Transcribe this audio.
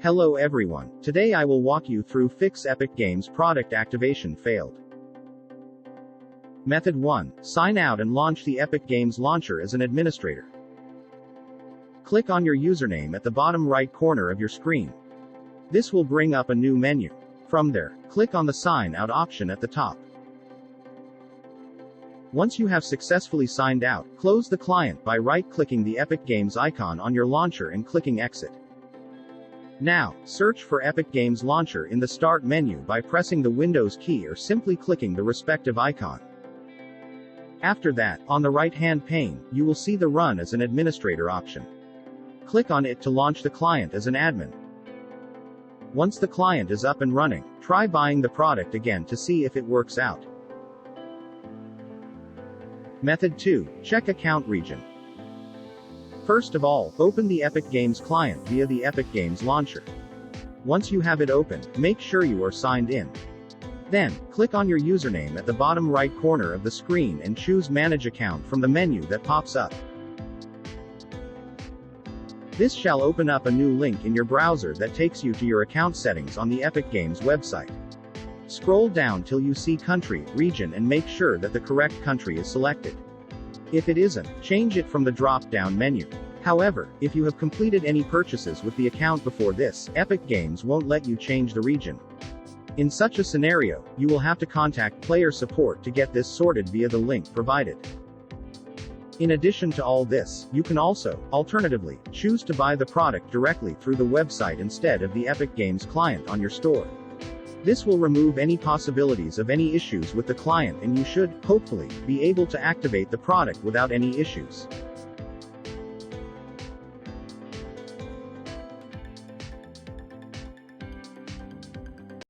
Hello everyone, today I will walk you through Fix Epic Games product activation failed. Method 1. Sign out and launch the Epic Games launcher as an administrator. Click on your username at the bottom right corner of your screen. This will bring up a new menu. From there, click on the Sign Out option at the top. Once you have successfully signed out, close the client by right-clicking the Epic Games icon on your launcher and clicking Exit. Now, search for Epic Games Launcher in the Start menu by pressing the Windows key or simply clicking the respective icon. After that, on the right-hand pane, you will see the Run as an Administrator option. Click on it to launch the client as an admin. Once the client is up and running, try buying the product again to see if it works out. Method 2. Check account region. First of all, open the Epic Games client via the Epic Games launcher. Once you have it open, make sure you are signed in. Then, click on your username at the bottom right corner of the screen and choose Manage Account from the menu that pops up. This shall open up a new link in your browser that takes you to your account settings on the Epic Games website. Scroll down till you see Country, Region and make sure that the correct country is selected. If it isn't, change it from the drop-down menu. However, if you have completed any purchases with the account before this, Epic Games won't let you change the region. In such a scenario, you will have to contact player support to get this sorted via the link provided. In addition to all this, you can also, alternatively, choose to buy the product directly through the website instead of the Epic Games client on your store. This will remove any possibilities of any issues with the client and you should, hopefully, be able to activate the product without any issues.